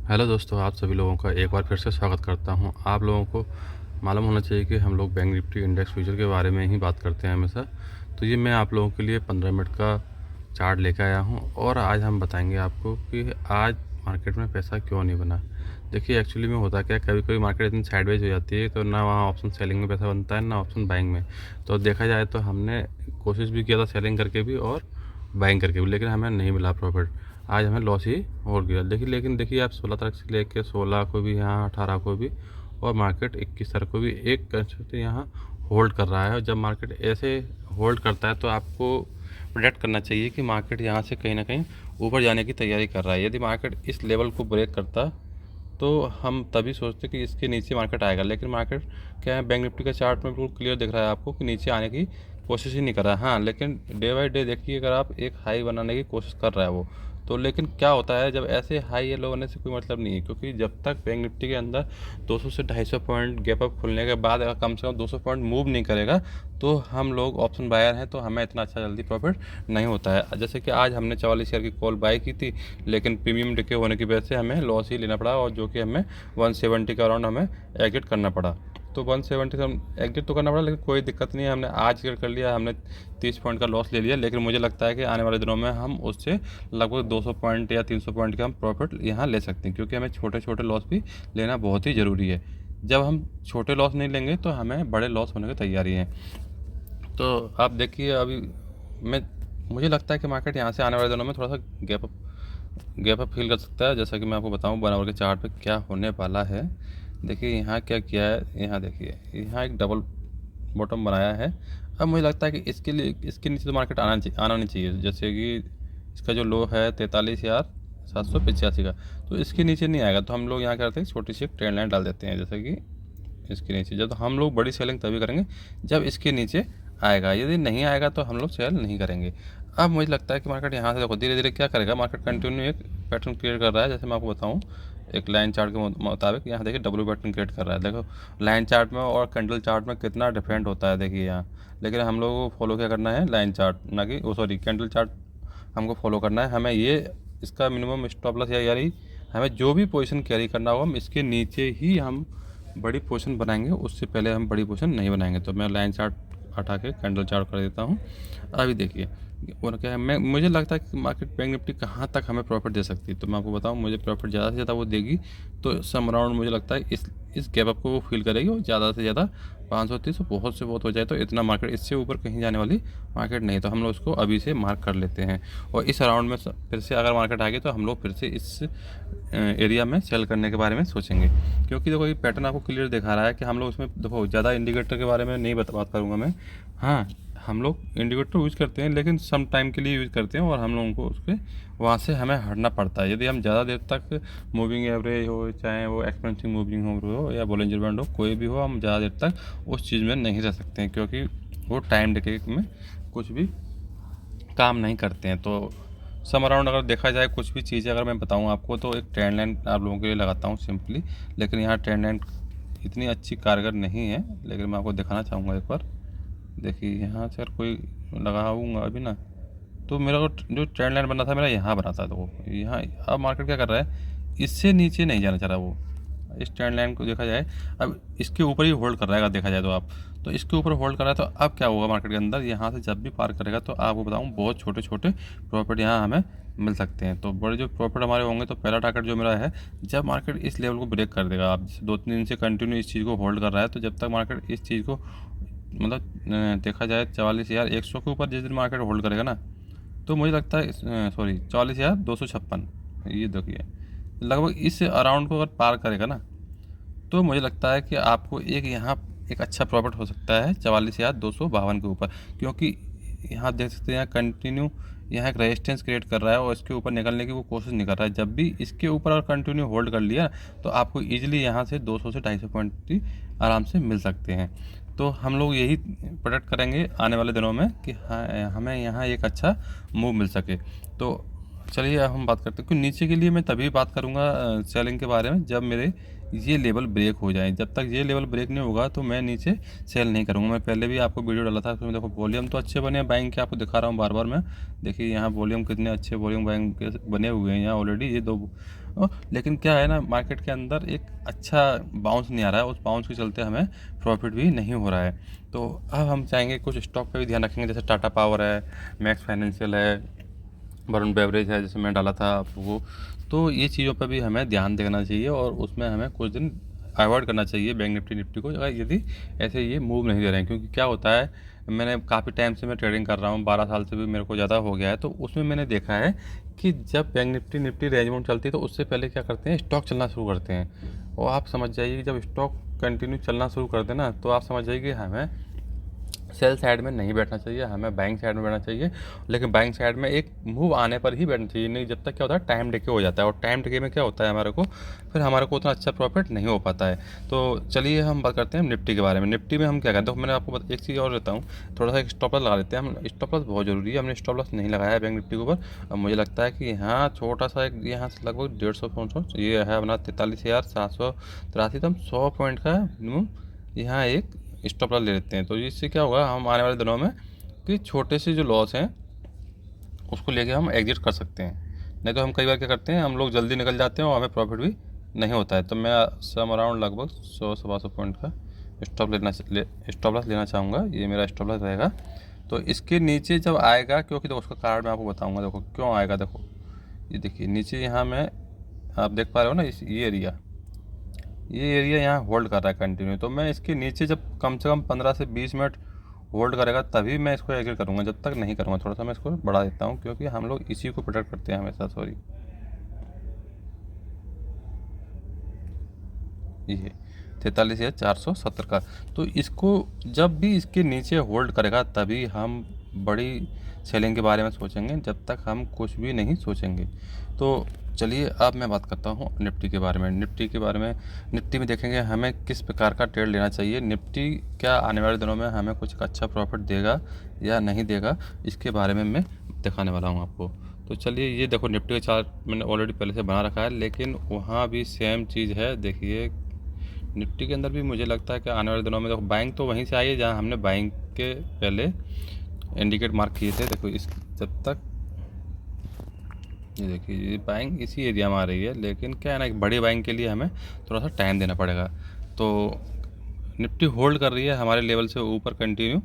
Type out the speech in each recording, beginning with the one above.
Hello दोस्तों, आप सभी लोगों का एक बार फिर से स्वागत करता हूं। आप लोगों को मालूम होना चाहिए कि हम लोग बैंक निफ्टी इंडेक्स फ्यूचर के बारे में ही बात करते हैं हमेशा। तो ये मैं आप लोगों के लिए 15 मिनट का चार्ट लेकर आया हूं और आज हम बताएंगे आपको कि आज मार्केट में पैसा क्यों नहीं बना। देखिए, एक्चुअली में होता क्या है, कभी-कभी मार्केट इतनी साइडवेज हो जाती है तो ना वहाँ ऑप्शन सेलिंग में पैसा बनता है, ना ऑप्शन बाइंग में। तो देखा जाए तो हमने कोशिश भी किया था सेलिंग करके भी और बाइंग करके भी, लेकिन हमें नहीं मिला प्रॉफिट। आज हमें लॉस ही हो गया। देखिए, लेकिन देखिए आप 16 तारीख से लेकर 16 को भी, यहाँ 18 को भी, और मार्केट 21 तारीख को भी एक कंसिस्टेंट यहाँ होल्ड कर रहा है। जब मार्केट ऐसे होल्ड करता है तो आपको प्रेडिक्ट करना चाहिए कि मार्केट यहाँ से कहीं ना कहीं ऊपर जाने की तैयारी कर रहा है। यदि मार्केट इस लेवल को ब्रेक करता तो हम तभी सोचते कि इसके नीचे मार्केट आएगा, लेकिन मार्केट क्या है, बैंक निफ्टी का चार्ट में बिल्कुल क्लियर दिख रहा है आपको कि नीचे आने की कोशिश ही नहीं कर रहा है। हाँ, लेकिन डे बाई डे देखिए, अगर आप एक हाई बनाने की कोशिश कर रहा है वो, तो लेकिन क्या होता है, जब ऐसे हाई लो होने से कोई मतलब नहीं है, क्योंकि जब तक बैंक निफ्टी के अंदर 200 से 250 पॉइंट गैप अप खुलने के बाद अगर कम से कम 200 पॉइंट मूव नहीं करेगा तो हम लोग ऑप्शन बायर हैं, तो हमें इतना अच्छा जल्दी प्रॉफिट नहीं होता है। जैसे कि आज हमने 44 शेयर की कॉल बाई की थी, लेकिन प्रीमियम डिके होने की वजह से हमें लॉस ही लेना पड़ा, और जो कि हमें 170 का अराउंड हमें एग्जिट करना पड़ा। तो 170 से हम एग्जिट तो करना पड़ा, लेकिन कोई दिक्कत नहीं है, हमने आज एग्जिट कर लिया, हमने 30 पॉइंट का लॉस ले लिया। लेकिन मुझे लगता है कि आने वाले दिनों में हम उससे लगभग 200 पॉइंट या 300 पॉइंट का हम प्रॉफिट यहाँ ले सकते हैं, क्योंकि हमें छोटे छोटे लॉस भी लेना बहुत ही ज़रूरी है। जब हम छोटे लॉस नहीं लेंगे तो हमें बड़े लॉस होने की तैयारी है। तो आप देखिए, अभी मैं मुझे लगता है कि मार्केट यहाँ से आने वाले दिनों में थोड़ा सा गैप अप फील कर सकता है। जैसा कि मैं आपको बताऊँ 1 आवर के चार्ट पे क्या होने वाला है। देखिए यहाँ क्या किया है, यहाँ देखिए, यहाँ एक डबल बॉटम बनाया है। अब मुझे लगता है कि इसके लिए इसके नीचे तो मार्केट आना नहीं चाहिए। जैसे कि इसका जो लो है 43,785 का, तो इसके नीचे नहीं आएगा, तो हम लोग यहाँ करते हैं छोटी सी एक ट्रेंड लाइन डाल देते हैं। जैसे कि इसके नीचे, जब हम लोग बड़ी सेलिंग तभी करेंगे जब इसके नीचे आएगा, यदि नहीं आएगा तो हम लोग सेल नहीं करेंगे। अब मुझे लगता है कि मार्केट यहाँ से देखो धीरे धीरे क्या करेगा, मार्केट कंटिन्यू एक पैटर्न क्रिएट कर रहा है। जैसे मैं आपको बताऊँ, एक लाइन चार्ट के मुताबिक यहाँ देखिए डब्ल्यू पैटर्न क्रिएट कर रहा है। देखो लाइन चार्ट में और कैंडल चार्ट में कितना डिफरेंट होता है, देखिए यहाँ। लेकिन हम लोगों को फॉलो क्या करना है, लाइन चार्ट, ना कि सॉरी कैंडल चार्ट हमको फॉलो करना है। हमें ये इसका मिनिमम स्टॉप लॉस या यानी हमें जो भी पोजीशन कैरी करना होगा, हम इसके नीचे ही हम बड़ी पोजीशन बनाएंगे, उससे पहले हम बड़ी पोजीशन नहीं बनाएंगे। तो मैं लाइन चार्ट हटा के कैंडल चार्ट कर देता हूँ। अभी देखिए और क्या है, मुझे लगता है कि मार्केट बैंक निफ्टी कहाँ तक हमें प्रॉफिट दे सकती है। तो मैं आपको बताऊँ, मुझे प्रॉफिट ज़्यादा से ज़्यादा वो देगी तो सम अराउंड मुझे लगता है इस गैप अप को वो फील करेगी, और ज़्यादा से ज़्यादा 530 बहुत से बहुत हो जाए तो इतना मार्केट, इससे ऊपर कहीं जाने वाली मार्केट नहीं। तो हम लोग उसको अभी से मार्क कर लेते हैं, और इस अराउंड में फिर से अगर मार्केट आ गई तो हम लोग फिर से इस एरिया में सेल करने के बारे में सोचेंगे। क्योंकि देखो ये पैटर्न आपको क्लियर दिखा रहा है कि हम लोग उसमें देखो ज़्यादा इंडिकेटर के बारे में नहीं बात करूँगा मैं। हाँ, हम लोग इंडिकेटर यूज़ करते हैं, लेकिन सम टाइम के लिए यूज़ करते हैं, और हम लोगों को उसके वहाँ से हमें हटना पड़ता है। यदि हम ज़्यादा देर तक मूविंग एवरेज हो, चाहे वो एक्सपेंसिव मूविंग हो या बॉलिंजर बैंड हो, कोई भी हो, हम ज़्यादा देर तक उस चीज़ में नहीं रह सकते हैं, क्योंकि वो टाइम डिके में कुछ भी काम नहीं करते हैं। तो सम अराउंड अगर देखा जाए कुछ भी चीज़ें अगर मैं बताऊँ आपको, तो एक ट्रेंड लाइन आप लोगों के लिए लगाता हूँ सिंपली। लेकिन यहाँ ट्रेंड लाइन इतनी अच्छी कारगर नहीं है, लेकिन मैं आपको दिखाना चाहूँगा एक बार। देखिए यहाँ से अगर कोई लगाऊंगा अभी ना, तो मेरा जो ट्रेंड लाइन बना था मेरा यहाँ बना था, तो यहाँ अब मार्केट क्या कर रहा है, इससे नीचे नहीं जाना चाह रहा वो। इस ट्रेंड लाइन को देखा जाए, अब इसके ऊपर ही होल्ड कर रहा है अगर देखा जाए तो। आप तो इसके ऊपर होल्ड कर रहा है, तो अब क्या होगा मार्केट के अंदर, यहाँ से जब भी पार करेगा तो आपको बताऊँ बहुत छोटे छोटे प्रॉफिट यहाँ हमें मिल सकते हैं। तो बड़े जो प्रॉफिट हमारे होंगे, तो पहला टारगेट जो मेरा है, जब मार्केट इस लेवल को ब्रेक कर देगा। आप 2-3 दिन से कंटिन्यू इस चीज़ को होल्ड कर रहा है, तो जब तक मार्केट इस चीज़ को मतलब देखा जाए 44,100 के ऊपर जिस दिन मार्केट होल्ड करेगा ना, तो मुझे लगता है सॉरी 44,256, ये देखिए लगभग इस अराउंड को अगर पार करेगा ना, तो मुझे लगता है कि आपको एक यहाँ एक अच्छा प्रॉफिट हो सकता है 44,252 के ऊपर। क्योंकि यहाँ देख सकते हैं, यहाँ कंटिन्यू यहाँ एक रेजिस्टेंस क्रिएट कर रहा है, और इसके ऊपर निकलने की वो कोशिश नहीं कर रहा है। जब भी इसके ऊपर अगर कंटिन्यू होल्ड कर लिया, तो आपको ईजिली यहाँ से 200 से 250 पॉइंट की आराम से मिल सकते हैं। तो हम लोग यही प्रोडक्ट करेंगे आने वाले दिनों में कि हाँ, हमें यहाँ एक अच्छा मूव मिल सके। तो चलिए अब हम बात करते हैं कि नीचे के लिए मैं तभी बात करूँगा सेलिंग के बारे में, जब मेरे ये लेवल ब्रेक हो जाए। जब तक ये लेवल ब्रेक नहीं होगा तो मैं नीचे सेल नहीं करूँगा। मैं पहले भी आपको वीडियो डाला था, उसमें देखो वॉल्यूम तो अच्छे बने हैं बाइंग के, आपको दिखा रहा हूँ बार बार मैं। देखिए यहाँ वॉल्यूम कितने अच्छे वॉल्यूम बाइंग के बने हुए हैं यहाँ ऑलरेडी। ये 2 लेकिन क्या है ना, मार्केट के अंदर एक अच्छा बाउंस नहीं आ रहा है, उस बाउंस के चलते हमें प्रॉफिट भी नहीं हो रहा है। तो अब हम चाहेंगे कुछ स्टॉक पे भी ध्यान रखेंगे, जैसे टाटा पावर है, मैक्स फाइनेंशियल है, वरुण बेवरेज है, जैसे मैं डाला था आपको। तो ये चीज़ों पर भी हमें ध्यान देना चाहिए और उसमें हमें कुछ दिन अवॉइड करना चाहिए बैंक निफ्टी को, अगर यदि ऐसे ये मूव नहीं दे रहे हैं। क्योंकि क्या होता है, मैंने काफ़ी टाइम से मैं ट्रेडिंग कर रहा हूँ, 12 साल से भी मेरे को ज़्यादा हो गया है। तो उसमें मैंने देखा है कि जब बैंक निफ्टी रेंज बाउंड चलती है तो उससे पहले क्या करते हैं, स्टॉक चलना शुरू करते हैं। और आप समझ जाइए कि जब स्टॉक कंटिन्यू चलना शुरू कर देना, तो आप समझ जाइए कि हमें सेल साइड में नहीं बैठना चाहिए, हमें बाइंग साइड में बैठना चाहिए। लेकिन बाइंग साइड में एक मूव आने पर ही बैठना चाहिए, नहीं जब तक क्या होता है टाइम डिके हो जाता है। और टाइम डिके में क्या होता है, हमारे को उतना अच्छा प्रॉफिट नहीं हो पाता है। तो चलिए हम बात करते हैं निफ्टी के बारे में। निफ्टी में हम क्या करते हैं, मैंने आपको एक चीज़ और देता हूँ, थोड़ा सा एक स्टॉप लॉस लगा लेते हैं हम। स्टॉप लॉस बहुत ज़रूरी है, हमने स्टॉप लॉस नहीं लगाया है बैंक निफ्टी के ऊपर। अब मुझे लगता है कि यहाँ छोटा सा एक, यहाँ से लगभग 150 ये है अपना 43,783, तो हम 100 पॉइंट का मिनिमम यहाँ एक स्टॉप लॉस ले लेते हैं। तो इससे क्या होगा, हम आने वाले दिनों में कि छोटे से जो लॉस हैं उसको लेके हम एग्जिट कर सकते हैं। नहीं तो हम कई बार क्या करते हैं, हम लोग जल्दी निकल जाते हैं और हमें प्रॉफिट भी नहीं होता है। तो मैं सम अराउंड लगभग 100-125 पॉइंट का स्टॉप लॉस लेना चाहूँगा। ये मेरा स्टॉप लॉस रहेगा। तो इसके नीचे जब आएगा, क्योंकि देखो उसका कारण मैं आपको बताऊँगा, देखो क्यों आएगा। देखो ये देखिए नीचे, यहाँ मैं आप देख पा रहे हो ना, ये एरिया यहाँ होल्ड कर रहा है कंटिन्यू। तो मैं इसके नीचे जब कम से कम 15 से 20 मिनट होल्ड करेगा तभी मैं इसको एग्जिट करूँगा, जब तक नहीं करूँगा। थोड़ा सा मैं इसको बढ़ा देता हूँ क्योंकि हम लोग इसी को प्रोटेक्ट करते हैं हमेशा। सॉरी, ये 43,470 का। तो इसको जब भी इसके नीचे होल्ड करेगा तभी हम बड़ी सेलिंग के बारे में सोचेंगे, जब तक हम कुछ भी नहीं सोचेंगे। तो चलिए अब मैं बात करता हूँ निफ्टी के बारे में। निफ्टी में देखेंगे हमें किस प्रकार का ट्रेड लेना चाहिए। निफ्टी क्या आने वाले दिनों में हमें कुछ अच्छा प्रॉफिट देगा या नहीं देगा, इसके बारे में मैं दिखाने वाला हूँ आपको। तो चलिए, ये देखो निफ्टी का चार्ट मैंने ऑलरेडी पहले से बना रखा है, लेकिन वहाँ भी सेम चीज़ है। देखिए निफ्टी के अंदर भी मुझे लगता है कि आने वाले दिनों में देखो बाइंग तो वहीं से आई है जहाँ हमने बाइंग के पहले इंडिकेट मार्क किए थे। देखो इस जब तक ये देखिए, ये बाइंग इसी एरिया में आ रही है, लेकिन क्या है ना, एक बड़ी बाइंग के लिए हमें थोड़ा सा टाइम देना पड़ेगा। तो निफ्टी होल्ड कर रही है हमारे लेवल से ऊपर कंटिन्यू,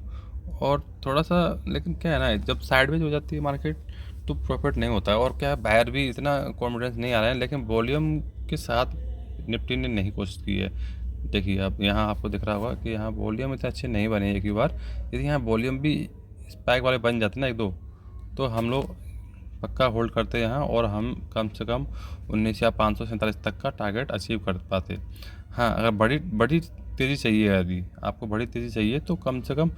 और थोड़ा सा, लेकिन क्या है ना, जब साइडवेज हो जाती है मार्केट तो प्रॉफिट नहीं होता है। और क्या है, बायर भी इतना कॉन्फिडेंस नहीं आ रहा है, लेकिन वॉल्यूम के साथ निफ्टी ने नहीं कोशिश की है। देखिए अब यहाँ आपको दिख रहा होगा कि यहाँ वॉल्यूम इतने अच्छे नहीं बने एक ही बार। यदि यहाँ वॉल्यूम भी स्पाइक वाले बन जाते ना एक दो, तो हम लोग पक्का होल्ड करते हैं यहाँ, और हम कम से कम 19,547 तक का टारगेट अचीव कर पाते। हाँ, अगर बड़ी बड़ी तेज़ी चाहिए, यदि आपको बड़ी तेज़ी चाहिए तो कम से कम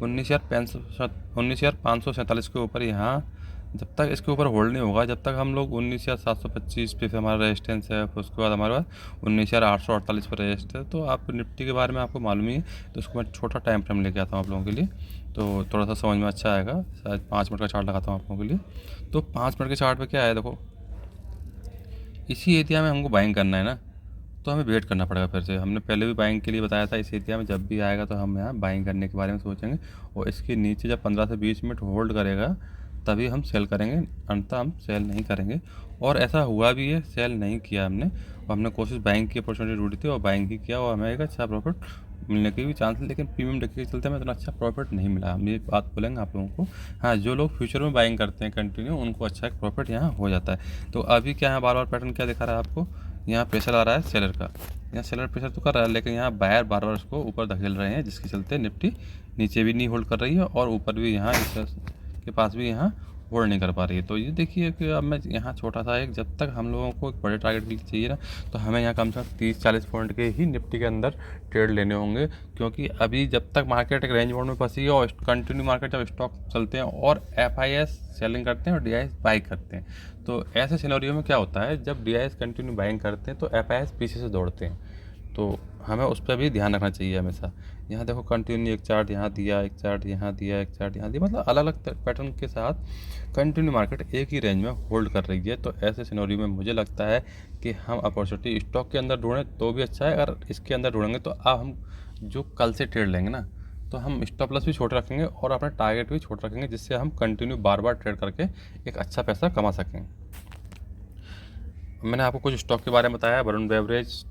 19,547 के ऊपर यहाँ, जब तक इसके ऊपर होल्ड नहीं होगा, जब तक हम लोग 19,725 पे हमारा रेजिस्टेंस है, फिर उसके बाद हमारे पास 19,848 पर रेजिस्ट है। तो आप निफ्टी के बारे में आपको मालूम ही है, तो उसको मैं छोटा टाइम फ्रेम लेके आता हूँ आप लोगों के लिए, तो थोड़ा सा समझ में अच्छा आएगा। शायद 5 मिनट का चार्ट लगाता हूँ आप लोगों के लिए। तो 5 मिनट के चार्ट पे क्या है, देखो इसी एरिया में हमको बाइंग करना है ना, तो हमें वेट करना पड़ेगा। फिर से हमने पहले भी बाइंग के लिए बताया था, इस एरिया में जब भी आएगा तो हम यहाँ बाइंग करने के बारे में सोचेंगे, और इसके नीचे जब 15 से 20 मिनट होल्ड करेगा तभी हम सेल करेंगे, अन्यथा हम सेल नहीं करेंगे। और ऐसा हुआ भी है, सेल नहीं किया हमने, और हमने कोशिश बाइंग की अपॉर्चुनिटी ढूंढी थी और बाइंग ही किया, और हमें एक अच्छा प्रॉफिट मिलने के भी चांस है। लेकिन प्रीमियम डेके के चलते हमें इतना अच्छा प्रॉफिट नहीं मिला, हम ये बात बोलेंगे आप लोगों को। हाँ, जो लोग फ्यूचर में बाइंग करते हैं कंटिन्यू, उनको अच्छा एक प्रॉफिट यहाँ हो जाता है। तो अभी क्या है, बार बार पैटर्न क्या दिखा रहा है आपको, यहाँ प्रेशर आ रहा है सेलर का, यहाँ सेलर प्रेशर तो कर रहा है, लेकिन यहाँ बायर बार बार उसको ऊपर धकेल रहे हैं, जिसके चलते निफ्टी नीचे भी नहीं होल्ड कर रही है और ऊपर भी यहाँ के पास भी यहाँ होल्ड नहीं कर पा रही है। तो ये देखिए कि अब मैं यहाँ छोटा सा एक, जब तक हम लोगों को एक बड़े टारगेट के लिए चाहिए ना, तो हमें यहाँ कम से कम 30-40 पॉइंट के ही निफ्टी के अंदर ट्रेड लेने होंगे। क्योंकि अभी जब तक मार्केट एक रेंज बाउंड में फंसी है और कंटिन्यू मार्केट जब स्टॉक चलते हैं और FIS सेलिंग करते हैं और DIS बाई करते हैं, तो ऐसे सिनेरियो में क्या होता है, जब DIS कंटिन्यू बाइंग करते हैं तो FIS पीछे से दौड़ते हैं। तो हमें उस पर भी ध्यान रखना चाहिए हमेशा। यहाँ देखो कंटिन्यू एक चार्ट यहाँ दिया, एक चार्ट यहाँ दिया, एक चार्ट यहाँ दिया, मतलब अलग अलग पैटर्न के साथ कंटिन्यू मार्केट एक ही रेंज में होल्ड कर रही है। तो ऐसे सिनेरियो में मुझे लगता है कि हम अपॉर्चुनिटी स्टॉक के अंदर ढूंढें तो भी अच्छा है, अगर इसके अंदर ढूंढेंगे तो अब हम जो कल से ट्रेड लेंगे ना, तो हम स्टॉप लॉस भी छोटे रखेंगे और अपना टारगेट भी छोटा रखेंगे, जिससे हम कंटिन्यू बार बार ट्रेड करके एक अच्छा पैसा कमा सकें। मैंने आपको कुछ स्टॉक के बारे में बताया, वरुण बेवरेज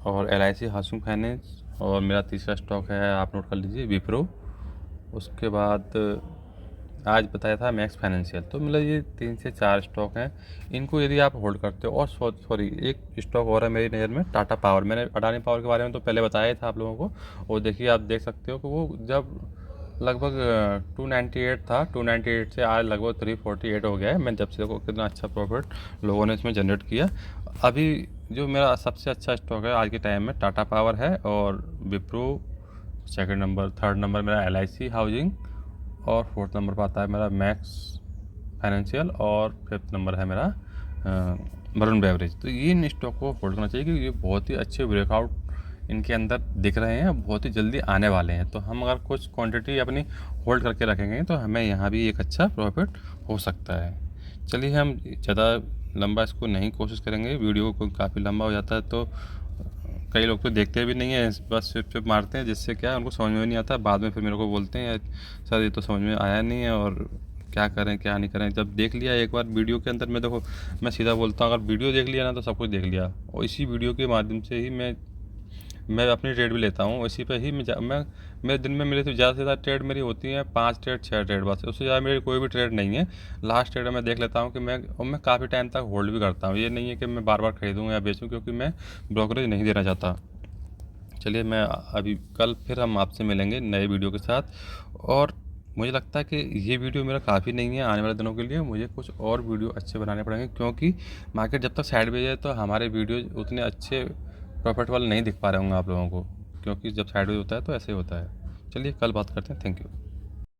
और LIC हाउसिंग फाइनेंस, और मेरा तीसरा स्टॉक है, आप नोट कर लीजिए, विप्रो। उसके बाद आज बताया था मैक्स फाइनेंशियल। तो मतलब ये 3 से 4 स्टॉक हैं, इनको यदि आप होल्ड करते हो। और सॉरी, एक स्टॉक और है मेरी नज़र में, टाटा पावर। मैंने अडानी पावर के बारे में तो पहले बताया था आप लोगों को, और देखिए आप देख सकते हो कि वो जब लगभग 298 था, 298 से आज लगभग 348 हो गया है। मैं जब से देखो कितना अच्छा प्रॉफिट लोगों ने इसमें जनरेट किया। अभी जो मेरा सबसे अच्छा स्टॉक है आज के टाइम में, टाटा पावर है, और Wipro second number, third number मेरा LIC हाउसिंग, और फोर्थ नंबर पर आता है मेरा मैक्स फाइनेंशियल, और फिफ्थ नंबर है मेरा वरुण बेवरेज। तो ये इन स्टॉक को होल्ड करना चाहिए क्योंकि ये बहुत ही अच्छे ब्रेकआउट इनके अंदर दिख रहे हैं, बहुत ही जल्दी आने वाले हैं। तो हम अगर कुछ क्वांटिटी अपनी होल्ड करके रखेंगे तो हमें यहाँ भी एक अच्छा प्रॉफिट हो सकता है। चलिए, हम ज़्यादा लंबा इसको नहीं कोशिश करेंगे, वीडियो को काफ़ी लंबा हो जाता है तो कई लोग तो देखते भी नहीं हैं, बस स्विप मारते हैं, जिससे क्या है उनको समझ में नहीं आता। बाद में फिर मेरे को बोलते हैं सर ये तो समझ में आया नहीं है और क्या करें क्या नहीं करें। जब देख लिया एक बार वीडियो के अंदर में, देखो मैं सीधा बोलता हूँ, अगर वीडियो देख लिया ना तो सब कुछ देख लिया। और इसी वीडियो के माध्यम से ही मैं अपनी ट्रेड भी लेता हूँ। इसी पे ही मैं मेरे दिन में मेरे से ज़्यादा से ज़्यादा ट्रेड मेरी होती है 5 ट्रेड 6 ट्रेड, बस उससे ज़्यादा मेरी कोई भी ट्रेड नहीं है। लास्ट ट्रेड मैं देख लेता हूँ कि मैं काफ़ी टाइम तक होल्ड भी करता हूँ। ये नहीं है कि मैं बार बार खरीदूँ या बेचूँ, क्योंकि मैं ब्रोकरेज नहीं देना चाहता। चलिए, मैं अभी कल फिर हम आपसे मिलेंगे नए वीडियो के साथ। और मुझे लगता है कि ये वीडियो मेरा काफ़ी नहीं है आने वाले दिनों के लिए, मुझे कुछ और वीडियो अच्छे बनाने पड़ेंगे, क्योंकि मार्केट जब तक साइडवेज है तो हमारे वीडियो उतने अच्छे प्रॉफिटेबल नहीं दिख पा रहे होंगे आप लोगों को, क्योंकि जब साइडवेज होता है तो ऐसे ही होता है। चलिए, कल बात करते हैं। Thank you.